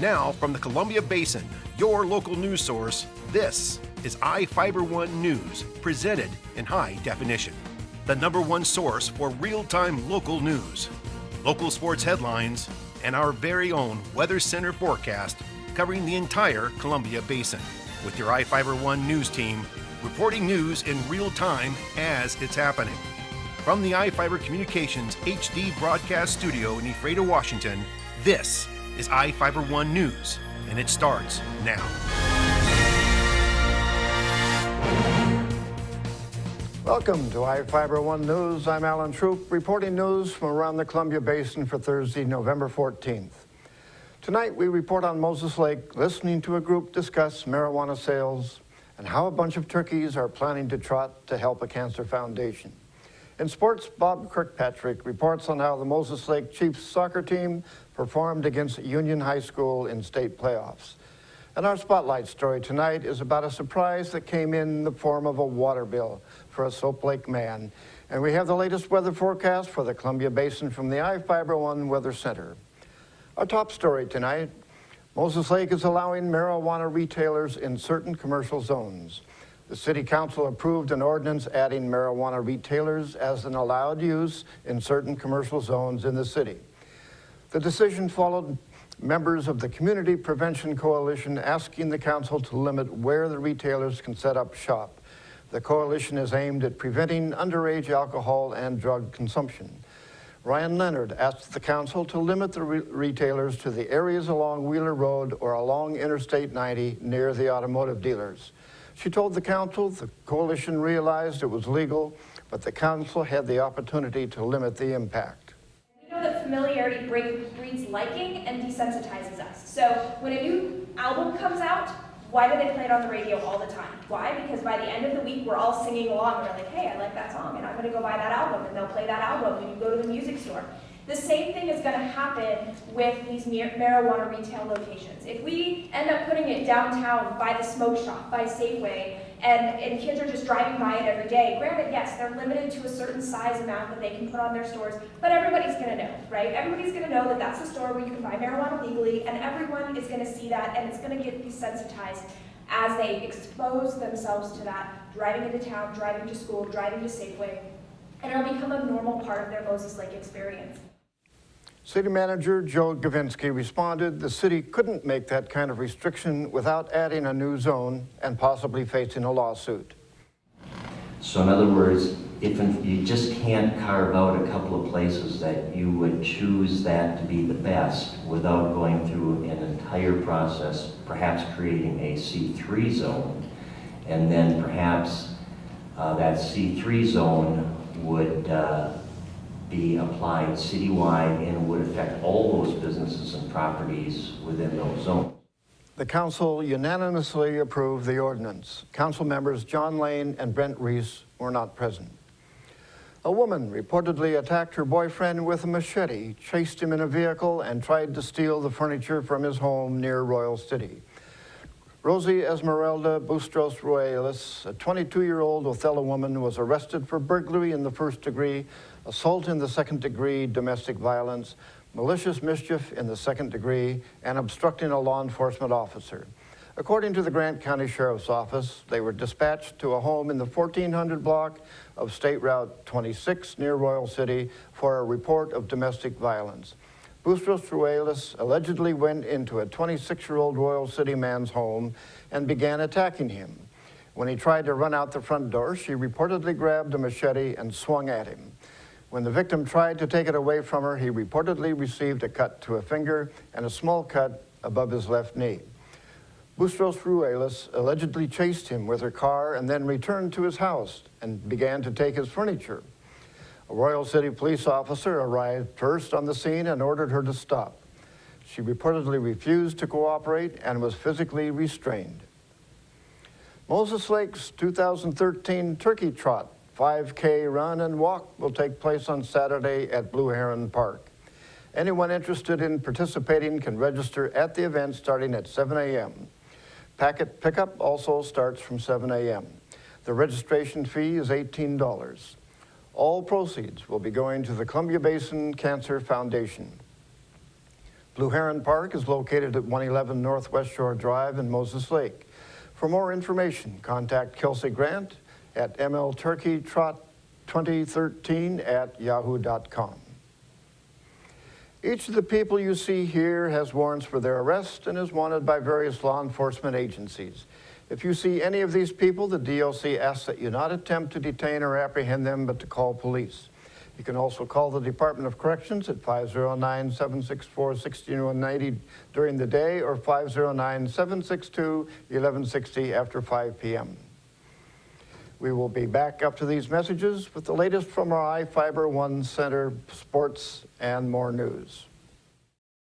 Now, from the Columbia Basin, your local news source, this is iFIBER 1 News, presented in high definition. The #1 source for real-time local news, local sports headlines, and our very own Weather Center forecast covering the entire Columbia Basin. With your iFIBER 1 News team, reporting news in real time as it's happening. From the iFIBER Communications HD broadcast studio in Ephrata, Washington, this is iFIBER 1 News, and it starts now. Welcome to iFIBER 1 News. I'm Alan Troop, reporting news from around the Columbia Basin for Thursday, November 14th. Tonight, we report on Moses Lake, listening to a group discuss marijuana sales and how a bunch of turkeys are planning to trot to help a cancer foundation. In sports, Bob Kirkpatrick reports on how the Moses Lake Chiefs soccer team performed against Union High School in state playoffs. And our spotlight story tonight is about a surprise that came in the form of a water bill for a Soap Lake man. And we have the latest weather forecast for the Columbia Basin from the iFIBER 1 Weather Center. Our top story tonight, Moses Lake is allowing marijuana retailers in certain commercial zones. The City Council approved an ordinance adding marijuana retailers as an allowed use in certain commercial zones in the city. The decision followed members of the Community Prevention Coalition asking the council to limit where the retailers can set up shop. The coalition is aimed at preventing underage alcohol and drug consumption. Ryan Leonard asked the council to limit the retailers to the areas along Wheeler Road or along Interstate 90 near the automotive dealers. She told the council the coalition realized it was legal, but the council had the opportunity to limit the impact. We know that familiarity breeds liking and desensitizes us. So when a new album comes out, why do they play it on the radio all the time? Why? Because by the end of the week, we're all singing along. We're like, hey, I like that song, and I'm going to go buy that album, and they'll play that album when you go to the music store. The same thing is going to happen with these marijuana retail locations. If we end up putting it downtown by the smoke shop, by Safeway, and kids are just driving by it every day, granted, yes, they're limited to a certain size amount that they can put on their stores, but everybody's going to know, right? Everybody's going to know that that's the store where you can buy marijuana legally, and everyone is going to see that, and it's going to get desensitized as they expose themselves to that, driving into town, driving to school, driving to Safeway, and it'll become a normal part of their Moses Lake experience. City Manager Joe Gavinsky responded the city couldn't make that kind of restriction without adding a new zone and possibly facing a lawsuit. So in other words, if you just can't carve out a couple of places that you would choose that to be the best without going through an entire process, perhaps creating a C3 zone, and then perhaps that C3 zone would be applied citywide and would affect all those businesses and properties within those zones. The council unanimously approved the ordinance. Council members John Lane and Brent Reese were not present. A woman reportedly attacked her boyfriend with a machete, chased him in a vehicle, and tried to steal the furniture from his home near Royal City. Rosie Esmeralda Bustos Ruelas, a 22-year-old Othello woman, was arrested for burglary in the first degree, assault in the second degree, domestic violence, malicious mischief in the second degree, and obstructing a law enforcement officer. According to the Grant County Sheriff's Office, they were dispatched to a home in the 1400 block of State Route 26 near Royal City for a report of domestic violence. Bustos Ruelas allegedly went into a 26-year-old Royal City man's home and began attacking him. When he tried to run out the front door, she reportedly grabbed a machete and swung at him. When the victim tried to take it away from her, he reportedly received a cut to a finger and a small cut above his left knee. Bustos Ruelas allegedly chased him with her car and then returned to his house and began to take his furniture. A Royal City police officer arrived first on the scene and ordered her to stop. She reportedly refused to cooperate and was physically restrained. Moses Lake's 2013 Turkey Trot 5K run and walk will take place on Saturday at Blue Heron Park. Anyone interested in participating can register at the event starting at 7 a.m. Packet pickup also starts from 7 a.m. The registration fee is $18. All proceeds will be going to the Columbia Basin Cancer Foundation. Blue Heron Park is located at 111 Northwest Shore Drive in Moses Lake. For more information, contact Kelsey Grant at mlturkeytrot2013@yahoo.com. Each of the people you see here has warrants for their arrest and is wanted by various law enforcement agencies. If you see any of these people, the DLC asks that you not attempt to detain or apprehend them, but to call police. You can also call the Department of Corrections at 509-764-6190 during the day or 509-762-1160 after 5 p.m. We will be back after these messages with the latest from our iFIBER One Center, sports, and more news.